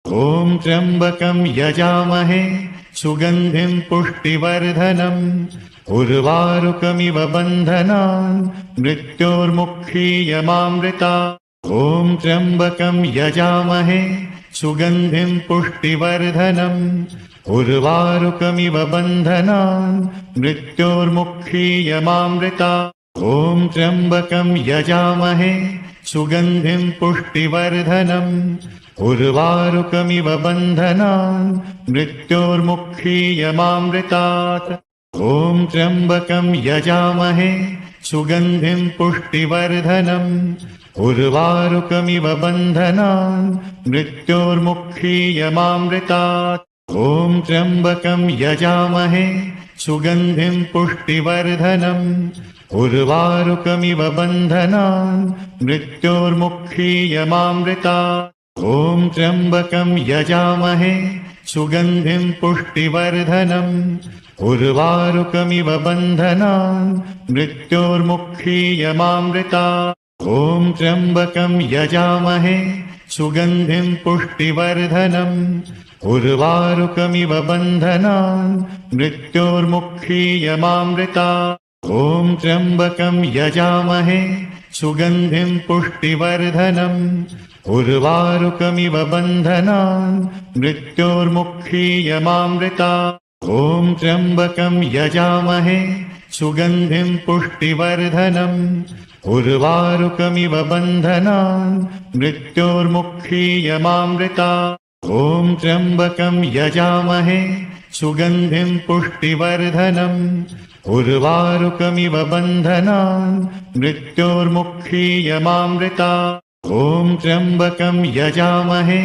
ॐ त्र्यम्बकं यजामहे सुगन्धिं पुष्टिवर्धनम् उर्वारुकमिव बन्धनान् मृत्योर्मुक्षीयमामृतात्। ॐ त्र्यम्बकं यजामहे सुगन्धिं पुष्टिवर्धनम् उर्वारुकमिव बन्धनान् मृत्योर्मुक्षीयमामृतात्। ॐ त्र्यम्बकं यजामहे सुगन्धिं पुष्टिवर्धनम् उर्वारुकमिव बन्धनान् मृत्योर्मुक्षीयमामृतात्। ॐ त्र्यम्बकं यजामहे सुगन्धिं पुष्टिवर्धनम् उर्वारुकमिव बन्धनान् मृत्योर्मुक्षीयमामृतात्। ॐ त्र्यम्बकं यजामहे सुगन्धिं पुष्टिवर्धनम् उर्वारुकमिव बन्धनान् मृत्योर्मुक्षीयमामृतात्। ॐ त्र्यम्बकं यजामहे सुगन्धिं पुष्टिवर्धनम् उर्वारुकमिव बन्धनान् मृत्योर्मुक्षीयमामृतात्। ॐ त्र्यम्बकं यजामहे सुगन्धिं पुष्टिवर्धनम् उर्वारुकमिव बन्धनान् मृत्योर्मुक्षीयमामृतात्। ॐ त्र्यम्बकं यजामहे सुगन्धिं पुष्टिवर्धनम् उर्वारुकमिव बन्धनान् मृत्योर्मुक्षीयमामृतात्। ॐ त्र्यम्बकं यजामहे सुगन्धिं पुष्टिवर्धनम् उर्वारुकमिव बन्धनान् मृत्योर्मुक्षीयमामृतात्। ॐ त्र्यम्बकं यजामहे सुगन्धिं पुष्टिवर्धनम् उर्वारुकमिव बन्धनान् मृत्योर्मुक्षीयमामृतात्। ॐ त्र्यम्बकं यजामहे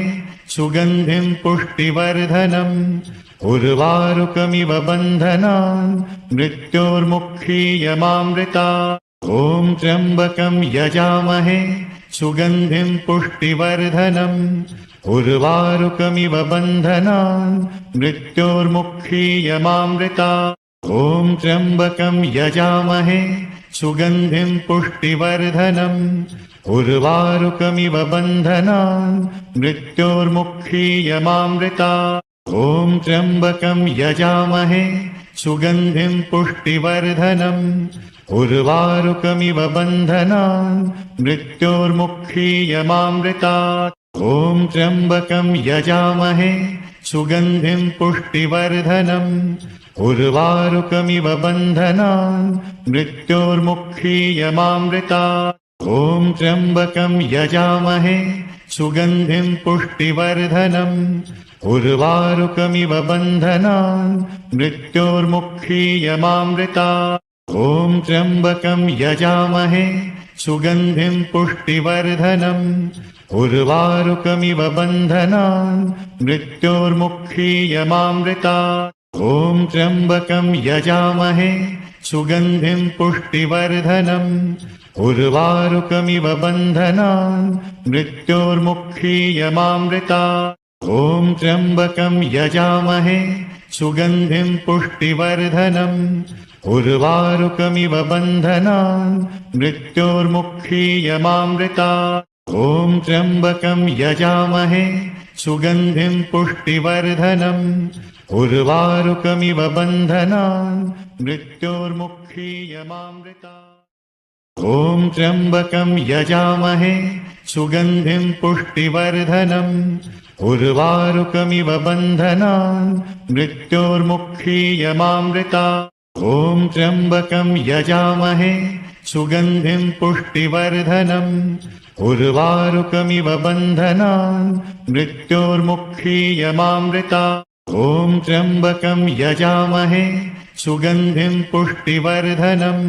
सुगन्धिं पुष्टिवर्धनम् उर्वारुकमिव बन्धनान् मृत्योर्मुक्षीयमामृतात्। ॐ त्र्यम्बकं यजामहे सुगन्धिं पुष्टिवर्धनम् उर्वारुकमिव बन्धनान् मृत्योर्मुक्षीयमामृतात्। ॐ त्र्यम्बकं यजामहे सुगन्धिं पुष्टिवर्धनम् उर्वारुकमिव बन्धनान् मृत्योर्मुक्षीयमामृतात्। ॐ त्र्यम्बकं यजामहे सुगन्धिं पुष्टिवर्धनम् उर्वारुकमिव बन्धनान् मृत्योर्मुक्षीयमामृतात्। ॐ त्र्यम्बकं यजामहे सुगन्धिं पुष्टिवर्धनम् उर्वारुकमिव बन्धनान् मृत्योर्मुक्षीयमामृतात्। ॐ त्र्यम्बकं यजामहे सुगन्धिं पुष्टिवर्धनम् उर्वारुकमिव बन्धनान् मृत्योर्मुक्षीयमामृतात्। ॐ त्र्यम्बकं यजामहे सुगन्धिं पुष्टिवर्धनम् उर्वारुकमिव बन्धनान् मृत्योर्मुक्षीयमामृतात्। ॐ त्र्यम्बकं यजामहे सुगन्धिं पुष्टिवर्धनम् उर्वारुकमिव बन्धनान् मृत्योर्मुक्षीयमामृतात्। ॐ त्र्यम्बकं यजामहे सुगन्धिं पुष्टिवर्धनम् उर्वारुकमिव बन्धनान् मृत्योर्मुक्षीयमामृतात्। ॐ त्र्यम्बकं यजामहे सुगन्धिं पुष्टिवर्धनम् उर्वारुकमिव बन्धनान् मृत्योर्मुक्षीयमामृतात्। ॐ त्र्यम्बकं यजामहे सुगन्धिं पुष्टिवर्धनम् उर्वारुकमिव बन्धनान् मृत्योर्मुक्षीयमामृतात्। ॐ त्र्यम्बकं यजामहे सुगन्धिं पुष्टिवर्धनम् उर्वारुकमिव बन्धनान् मृत्योर्मुक्षीयमामृतात्। ॐ त्र्यम्बकं यजामहे सुगन्धिं पुष्टिवर्धनम्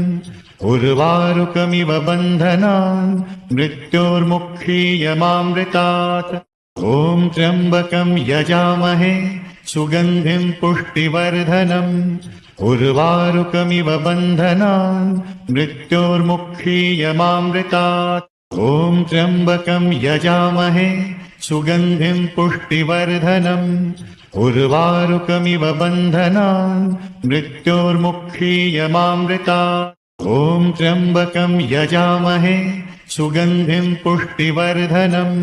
उर्वारुकमिव बन्धनान् मृत्योर्मुक्षीयमामृतात्। ॐ त्र्यम्बकं यजामहे सुगन्धिं पुष्टिवर्धनम् उर्वारुकमिव बन्धनान् मृत्योर्मुक्षीयमामृतात्। ॐ त्र्यम्बकं यजामहे सुगन्धिं पुष्टिवर्धनम् उर्वारुकमिव बन्धनान् मृत्योर्मुक्षीयमामृतात्। ॐ त्र्यम्बकं यजामहे सुगन्धिं पुष्टिवर्धनम्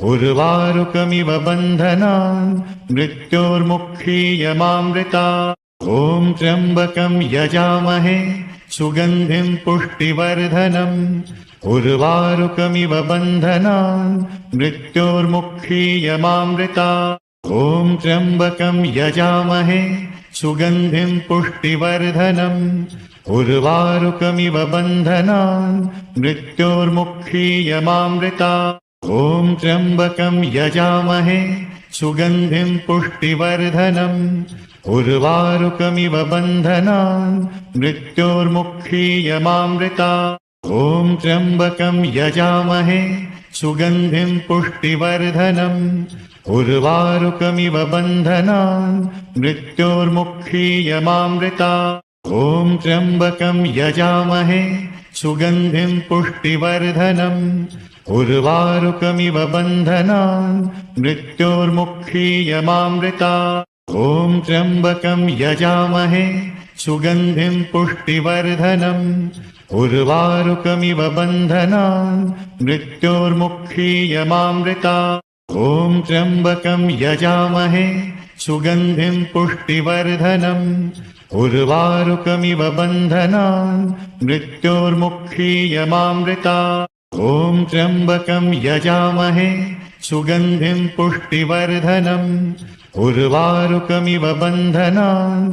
उर्वारुकमिव बन्धनान् मृत्योर्मुक्षीयमामृतात् ॐ त्र्यम्बकं यजामहे सुगन्धिं पुष्टिवर्धनम् उर्वारुकमिव बन्धनान् मृत्योर्मुक्षीयमामृतात् ॐ त्र्यम्बकं यजामहे सुगन्धिं पुष्टिवर्धनम् उर्वारुकमिव बन्धनान् मृत्योर्मुक्षीयमामृतात् ॐ त्र्यम्बकं यजामहे सुगन्धिं पुष्टिवर्धनम् उर्वारुकमिव बन्धनान् मृत्योर्मुक्षीयमामृतात् ॐ त्र्यम्बकं यजामहे सुगन्धिं पुष्टिवर्धनम् उर्वारुकमिव बन्धनान् मृत्योर्मुक्षीयमामृतात् ॐ त्र्यम्बकं यजामहे सुगन्धिं पुष्टिवर्धनम् उर्वारुकमिव बन्धनान् मृत्योर्मुक्षीयमामृतात् ॐ त्र्यम्बकं यजामहे सुगन्धिं पुष्टिवर्धनम् उर्वारुकमिव बन्धनान् मृत्योर्मुक्षीयमामृतात् ॐ त्र्यम्बकं यजामहे सुगन्धिं पुष्टिवर्धनम् उर्वारुकमिव बन्धनान् मृत्योर्मुक्षीयमामृतात् ॐ त्र्यम्बकं यजामहे सुगन्धिं पुष्टिवर्धनम् उर्वारुकमिव बन्धनान्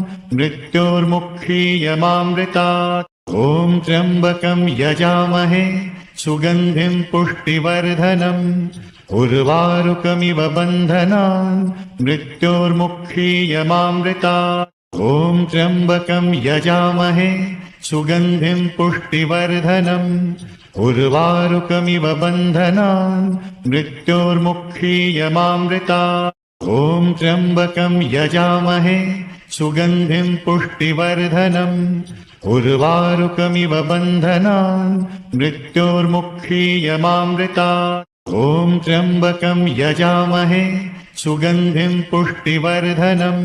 मृत्योर्मुक्षीयमामृतात् ॐ त्र्यम्बकं यजामहे सुगन्धिं पुष्टिवर्धनम् उर्वारुकमिव बन्धनान् मृत्योर्मुक्षीयमामृतात् ॐ त्र्यम्बकं यजामहे सुगन्धिं पुष्टिवर्धनम् उर्वारुकमिव बन्धनान् मृत्योर्मुक्षीयमामृतात् ॐ त्र्यम्बकं यजामहे सुगन्धिं पुष्टिवर्धनम् उर्वारुकमिव बन्धनान् मृत्योर्मुक्षीयमामृतात् ॐ त्र्यम्बकं यजामहे सुगन्धिं पुष्टिवर्धनम्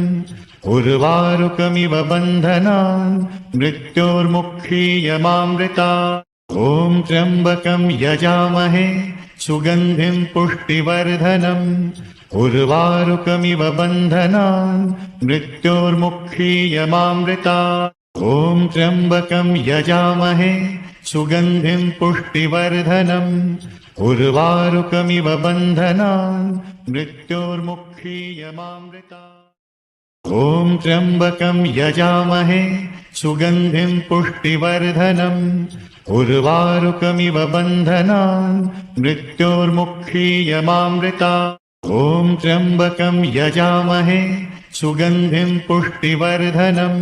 उर्वारुकमिव बन्धनान् मृत्योर्मुक्षीयमामृतात् ॐ त्र्यम्बकं यजामहे सुगन्धिं पुष्टिवर्धनम् उर्वारुकमिव बन्धनान् मृत्योर्मुक्षीयमामृतात् ॐ त्र्यम्बकं यजामहे सुगन्धिं पुष्टिवर्धनम् उर्वारुकमिव बन्धनान् मृत्योर्मुक्षीयमामृतात् ॐ त्र्यम्बकं यजामहे सुगन्धिं पुष्टिवर्धनम् उर्वारुकमिव बन्धनान् मृत्योर्मुक्षीयमामृतात् ॐ त्र्यम्बकं यजामहे सुगन्धिं पुष्टिवर्धनम्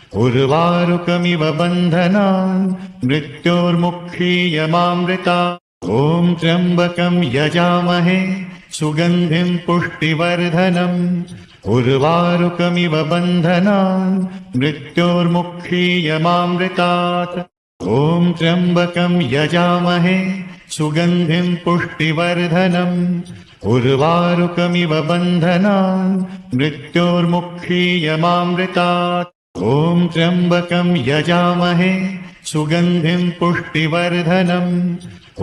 उर्वारुकमिव बन्धनान् मृत्योर्मुक्षीयमामृतात् ॐ त्र्यम्बकं यजामहे सुगन्धिं पुष्टिवर्धनम् उर्वारुकमिव बन्धनान् मृत्योर्मुक्षीयमामृतात् ॐ त्र्यम्बकं यजामहे सुगन्धिं पुष्टिवर्धनम् उर्वारुकमिव बन्धनान् मृत्योर्मुक्षीयमामृतात् ॐ त्र्यम्बकं यजामहे सुगन्धिं पुष्टिवर्धनम्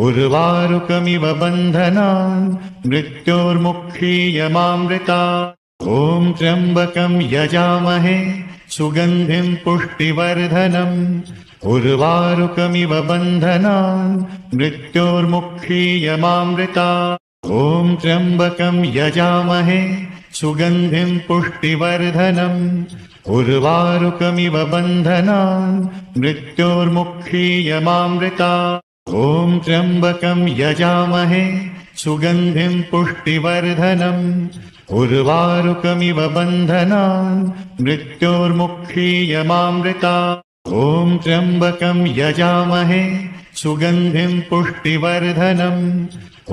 उर्वारुकमिव बन्धनान् मृत्योर्मुक्षीयमामृतात् ॐ त्र्यम्बकं यजामहे सुगन्धिं पुष्टिवर्धनम् उर्वारुकमिव बन्धनान् मृत्योर्मुक्षीयमामृतात् ॐ त्र्यम्बकं यजामहे सुगन्धिं पुष्टिवर्धनम् उर्वारुकमिव बन्धनान् मृत्योर्मुक्षीयमामृतात् ॐ त्र्यम्बकं यजामहे सुगन्धिं पुष्टिवर्धनम् उर्वारुकमिव बन्धनान् मृत्योर्मुक्षीयमामृतात् ॐ त्र्यम्बकं यजामहे सुगन्धिं पुष्टिवर्धनम्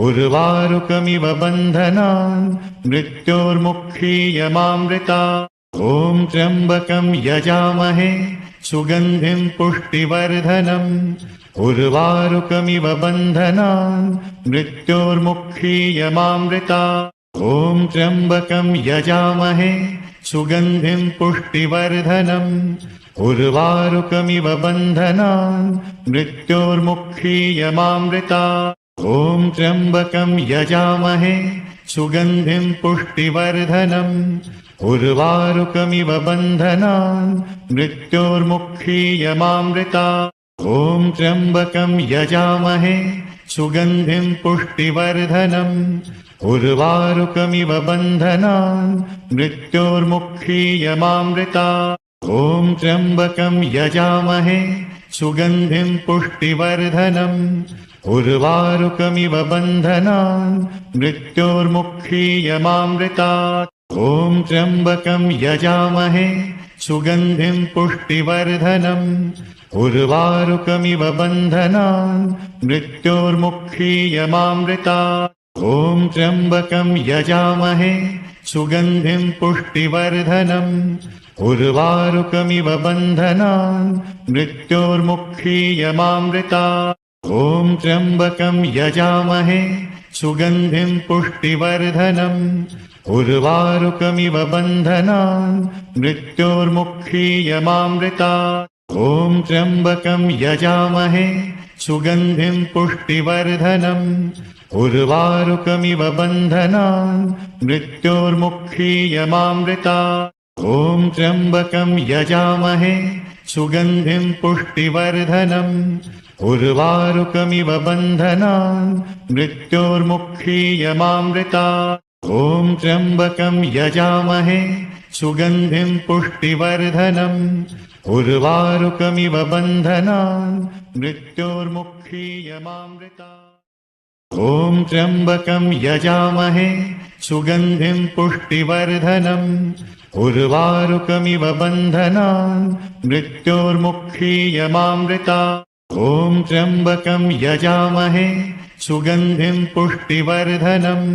उर्वारुकमिव बन्धनान् मृत्योर्मुक्षीयमामृतात् ॐ त्र्यम्बकं यजामहे सुगन्धिं पुष्टिवर्धनम् उर्वारुकमिव बन्धनान् मृत्योर्मुक्षीयमामृतात् ॐ त्र्यम्बकं यजामहे सुगन्धिं पुष्टिवर्धनम् उर्वारुकमिव बन्धनान् मृत्योर्मुक्षीयमामृतात् ॐ त्र्यम्बकं यजामहे सुगन्धिं पुष्टिवर्धनम् उर्वारुकमिव बन्धनान् मृत्योर्मुक्षीयमामृतात् ॐ त्र्यम्बकं यजामहे सुगन्धिं पुष्टिवर्धनम् उर्वारुकमिव बन्धनान् मृत्योर्मुक्षीयमामृतात् ॐ त्र्यम्बकं यजामहे सुगन्धिं पुष्टिवर्धनम् उर्वारुकमिव बन्धनान् मृत्योर्मुक्षीयमामृतात् ॐ त्र्यम्बकं यजामहे सुगन्धिं पुष्टिवर्धनम् उर्वारुकमिव बन्धनान् मृत्योर्मुक्षीयमामृतात् ॐ त्र्यम्बकं यजामहे सुगन्धिं पुष्टिवर्धनम् उर्वारुकमिव बन्धनान् मृत्योर्मुक्षीयमामृतात् ॐ त्र्यम्बकं यजामहे सुगन्धिं पुष्टिवर्धनम् उर्वारुकमिव बन्धनान् मृत्योर्मुक्षीयमामृतात् ॐ त्र्यम्बकं यजामहे सुगन्धिं पुष्टिवर्धनम् उर्वारुकमिव बन्धनान् मृत्योर्मुक्षीयमामृतात् ॐ त्र्यम्बकं यजामहे सुगन्धिं पुष्टिवर्धनम् उर्वारुकमिव बन्धनान् मृत्योर्मुक्षीयमामृतात् ॐ त्र्यम्बकं यजामहे सुगन्धिं पुष्टिवर्धनम् उर्वारुकमिव बन्धनान् मृत्योर्मुक्षीयमामृतात् ॐ त्र्यम्बकं यजामहे सुगन्धिं पुष्टिवर्धनम् उर्वारुकमिव बन्धनान् मृत्योर्मुक्षीयमामृतात् ॐ त्र्यम्बकं यजामहे सुगन्धिं पुष्टिवर्धनम्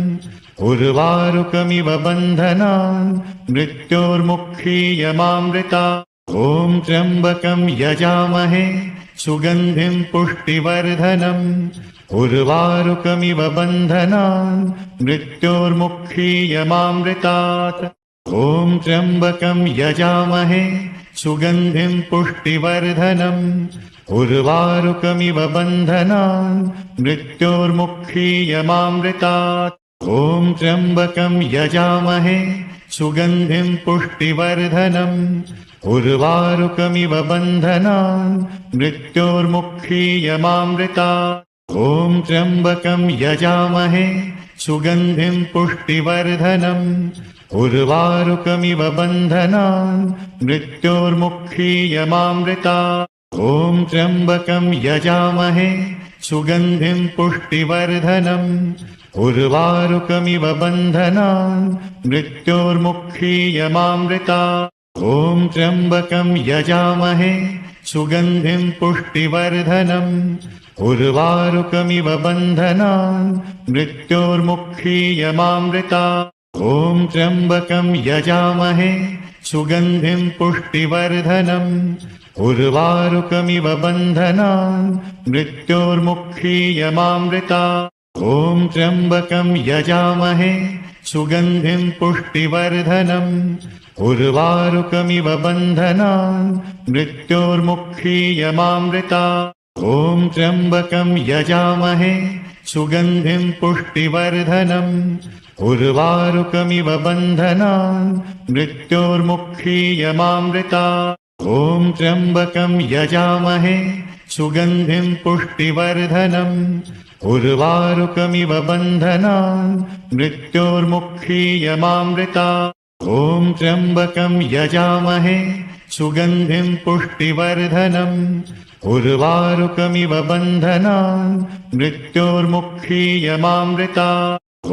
उर्वारुकमिव बन्धनान् मृत्योर्मुक्षीयमामृतात् ॐ त्र्यम्बकं यजामहे सुगन्धिं पुष्टिवर्धनम् उर्वारुकमिव बन्धनान् मृत्योर्मुक्षीयमामृतात् ॐ त्र्यम्बकं यजामहे सुगन्धिं पुष्टिवर्धनम् उर्वारुकमिव बन्धनान् मृत्योर्मुक्षीयमामृतात् ॐ त्र्यम्बकं यजामहे सुगन्धिं पुष्टिवर्धनम् उर्वारुकमिव बन्धनान् मृत्योर्मुक्षीयमामृतात् ॐ त्र्यम्बकं यजामहे सुगन्धिं पुष्टिवर्धनम् उर्वारुकमिव बन्धनान् मृत्योर्मुक्षीयमामृतात् ॐ त्र्यम्बकं यजामहे सुगन्धिं पुष्टिवर्धनम् उर्वारुकमिव बन्धनान् मृत्योर्मुक्षीयमामृतात् ॐ त्र्यम्बकं यजामहे सुगन्धिं पुष्टिवर्धनम् उर्वारुकमिव बन्धनान् मृत्योर्मुक्षीयमामृतात् ॐ त्र्यम्बकं यजामहे सुगन्धिं पुष्टिवर्धनम् उर्वारुकमिव बन्धनान् मृत्योर्मुक्षीयमामृतात् ॐ त्र्यम्बकं यजामहे सुगन्धिं पुष्टिवर्धनम् उर्वारुकमिव बन्धनान् मृत्योर्मुक्षीयमामृतात् ॐ त्र्यम्बकं यजामहे सुगन्धिं पुष्टिवर्धनम् उर्वारुकमिव बन्धनान् मृत्योर्मुक्षीयमामृतात् ॐ त्र्यम्बकं यजामहे सुगन्धिं पुष्टिवर्धनम् उर्वारुकमिव बन्धनान् मृत्योर्मुक्षीयमामृतात् ॐ त्र्यम्बकं यजामहे सुगन्धिं पुष्टिवर्धनम् उर्वारुकमिव बन्धनान् मृत्योर्मुक्षीयमामृतात् ॐ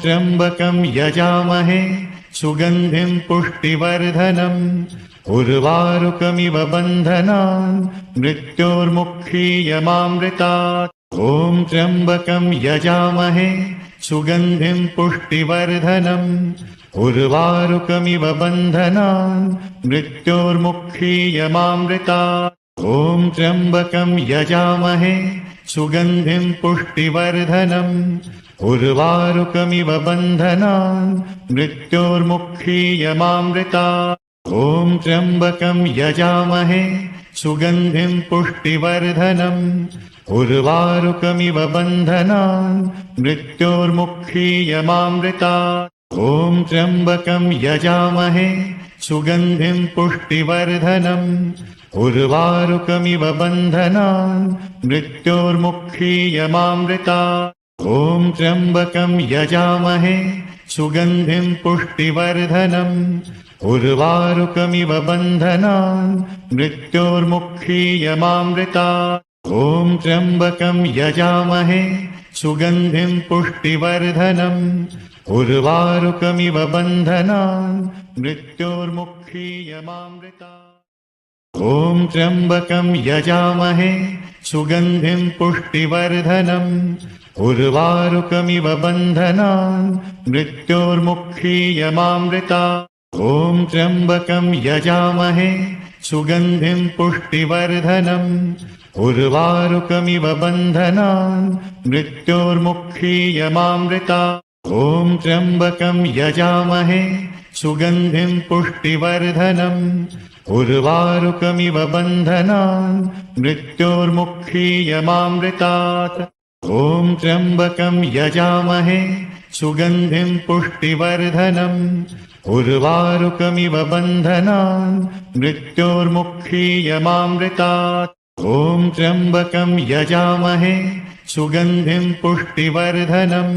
त्र्यम्बकं यजामहे सुगन्धिं पुष्टिवर्धनम् उर्वारुकमिव बन्धनान् मृत्योर्मुक्षीयमामृतात् ॐ त्र्यम्बकं यजामहे सुगन्धिं पुष्टिवर्धनम् उर्वारुकमिव बन्धनान् मृत्योर्मुक्षीयमामृतात् ॐ त्र्यम्बकं यजामहे सुगन्धिं पुष्टिवर्धनम् उर्वारुकमिव बन्धनान् मृत्योर्मुक्षीयमामृतात् ॐ त्र्यम्बकं यजामहे सुगन्धिं पुष्टिवर्धनम् उर्वारुकमिव बन्धनान् मृत्योर्मुक्षीयमामृतात् ॐ त्र्यम्बकं यजामहे सुगन्धिं पुष्टिवर्धनम् उर्वारुकमिव बन्धनान् मृत्योर्मुक्षीयमामृतात् ॐ त्र्यम्बकं यजामहे सुगन्धिं पुष्टिवर्धनम् उर्वारुकमिव बन्धनान् मृत्योर्मुक्षीयमामृतात् ॐ त्र्यम्बकं यजामहे सुगन्धिं पुष्टिवर्धनम् उर्वारुकमिव बन्धनान् मृत्योर्मुक्षीयमामृतात् ॐ त्र्यम्बकं यजामहे सुगन्धिं पुष्टिवर्धनम् उर्वारुकमिव बन्धनान् मृत्योर्मुक्षीयमामृतात् ॐ त्र्यम्बकं यजामहे सुगन्धिं पुष्टिवर्धनम् उर्वारुकमिव बन्धनान् मृत्योर्मुक्षीयमामृतात् ॐ त्र्यम्बकं यजामहे सुगन्धिं पुष्टिवर्धनम् उर्वारुकमिव बन्धनान् मृत्योर्मुक्षीयमामृतात् ॐ त्र्यम्बकं यजामहे सुगन्धिं पुष्टिवर्धनम् उर्वारुकमिव बन्धनान् मृत्योर्मुक्षीयमामृतात् ॐ त्र्यम्बकं यजामहे सुगन्धिं पुष्टिवर्धनम्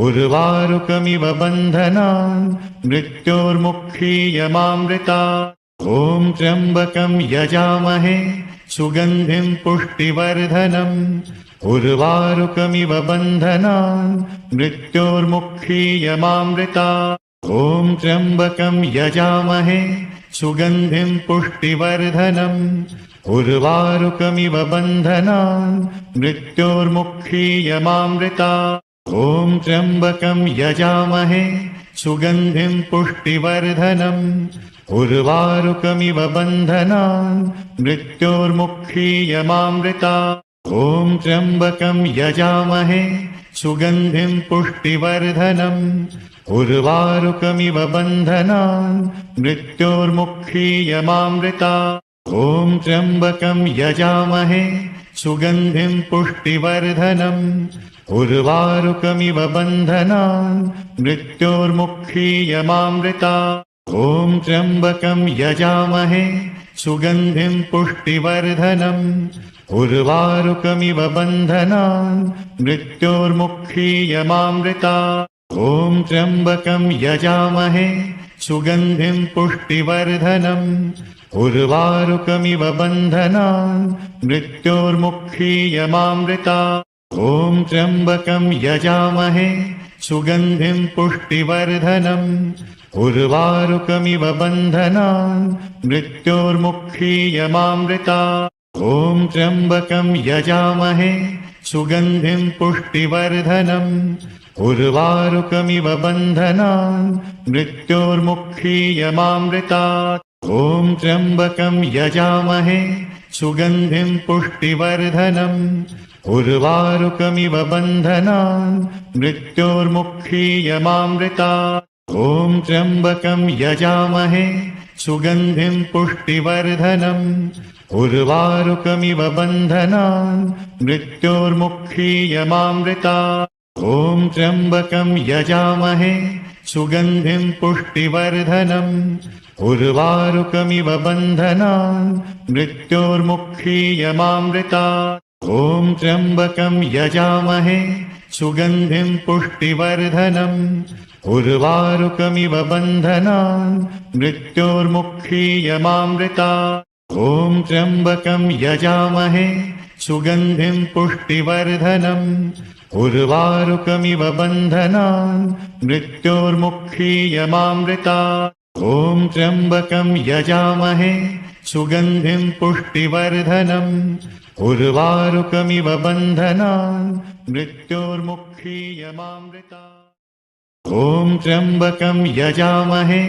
उर्वारुकमिव बन्धनान् मृत्योर्मुक्षीयमामृतात् ॐ त्र्यम्बकं यजामहे सुगन्धिं पुष्टिवर्धनम् उर्वारुकमिव बन्धनान् मृत्योर्मुक्षीयमामृतात् ॐ त्र्यम्बकं यजामहे सुगन्धिं पुष्टिवर्धनम् उर्वारुकमिव बन्धनान् मृत्योर्मुक्षीयमामृतात् ॐ त्र्यम्बकं यजामहे सुगन्धिं पुष्टिवर्धनम् उर्वारुकमिव बन्धनान् मृत्योर्मुक्षीयमामृतात् ॐ त्र्यम्बकं यजामहे सुगन्धिं पुष्टिवर्धनम् उर्वारुकमिव बन्धनान् मृत्योर्मुक्षीयमामृतात् ॐ त्र्यम्बकं यजामहे सुगन्धिं पुष्टिवर्धनम् उर्वारुकमिव बन्धनान् मृत्योर्मुक्षीयमामृतात् ॐ त्र्यम्बकं यजामहे सुगन्धिं पुष्टिवर्धनम् उर्वारुकमिव बन्धनान् मृत्योर्मुक्षीयमामृतात् ॐ त्र्यम्बकं यजामहे सुगन्धिं पुष्टिवर्धनम् उर्वारुकमिव बन्धनान् मृत्योर्मुक्षीयमामृतात् ॐ त्र्यम्बकं यजामहे सुगन्धिं पुष्टिवर्धनम् उर्वारुकमिव बन्धनान् मृत्योर्मुक्षीयमामृतात् ॐ त्र्यम्बकं यजामहे सुगन्धिं पुष्टिवर्धनम् उर्वारुकमिव बन्धनान् मृत्योर्मुक्षीयमामृतात् ॐ त्र्यम्बकं यजामहे सुगन्धिं पुष्टिवर्धनम् उर्वारुकमिव बन्धनान् मृत्योर्मुक्षीयमामृतात् ॐ त्र्यम्बकं यजामहे सुगन्धिं पुष्टिवर्धनम् उर्वारुकमिव बन्धनान् मृत्योर्मुक्षीयमामृतात् ॐ त्र्यम्बकं यजामहे सुगन्धिं पुष्टिवर्धनम् उर्वारुकमिव बन्धनान् मृत्योर्मुक्षीयमामृतात् ॐ त्र्यम्बकं यजामहे सुगन्धिं पुष्टिवर्धनम् उर्वारुकमिव बन्धनान् मृत्योर्मुक्षीयमामृतात् ॐ त्र्यम्बकं यजामहे सुगन्धिं पुष्टिवर्धनम् उर्वारुकमिव बन्धनान् मृत्योर्मुक्षीयमामृतात् ॐ त्र्यम्बकं यजामहे सुगन्धिं पुष्टिवर्धनम् उर्वारुकमिव बन्धनान् मृत्योर्मुक्षीयमामृतात् ॐ त्र्यम्बकं यजामहे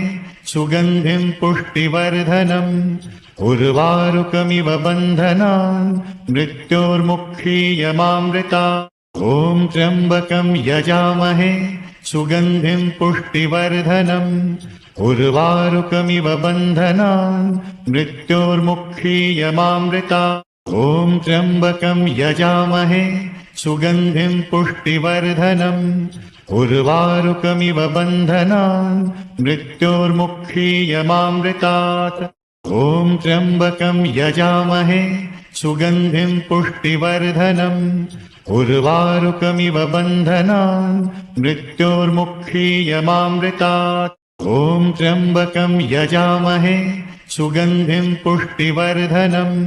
सुगन्धिं पुष्टिवर्धनम् उर्वारुकमिव बन्धनान् मृत्योर्मुक्षीयमामृतात् ॐ त्र्यम्बकं यजामहे सुगन्धिं पुष्टिवर्धनम् उर्वारुकमिव बन्धनान् मृत्योर्मुक्षीयमामृतात् ॐ त्र्यम्बकं यजामहे सुगन्धिं पुष्टिवर्धनम् उर्वारुकमिव बन्धनान् मृत्योर्मुक्षीयमामृतात् ॐ त्र्यम्बकं यजामहे सुगन्धिं पुष्टिवर्धनम् उर्वारुकमिव बन्धनान् मृत्योर्मुक्षीयमामृतात् ॐ त्र्यम्बकं यजामहे सुगन्धिं पुष्टिवर्धनम्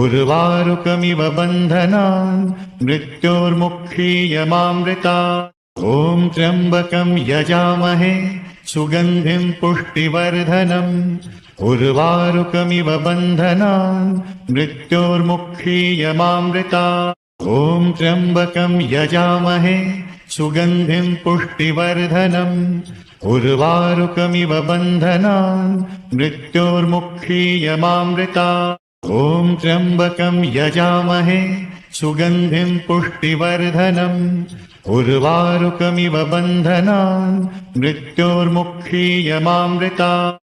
उर्वारुकमिव बन्धनान् मृत्योर्मुक्षीयमामृतात् ॐ त्र्यम्बकं यजामहे सुगन्धिं पुष्टिवर्धनम् उर्वारुकमिव बन्धनान् मृत्योर्मुक्षीयमामृतात् ॐ त्र्यम्बकं यजामहे सुगन्धिं पुष्टिवर्धनम् उर्वारुकमिव बन्धनान् मृत्योर्मुक्षीयमामृतात् ॐ त्र्यम्बकं यजामहे सुगन्धिं पुष्टिवर्धनम् उर्वारुकमिव बन्धनान् मृत्योर्मुक्षीयमामृतात्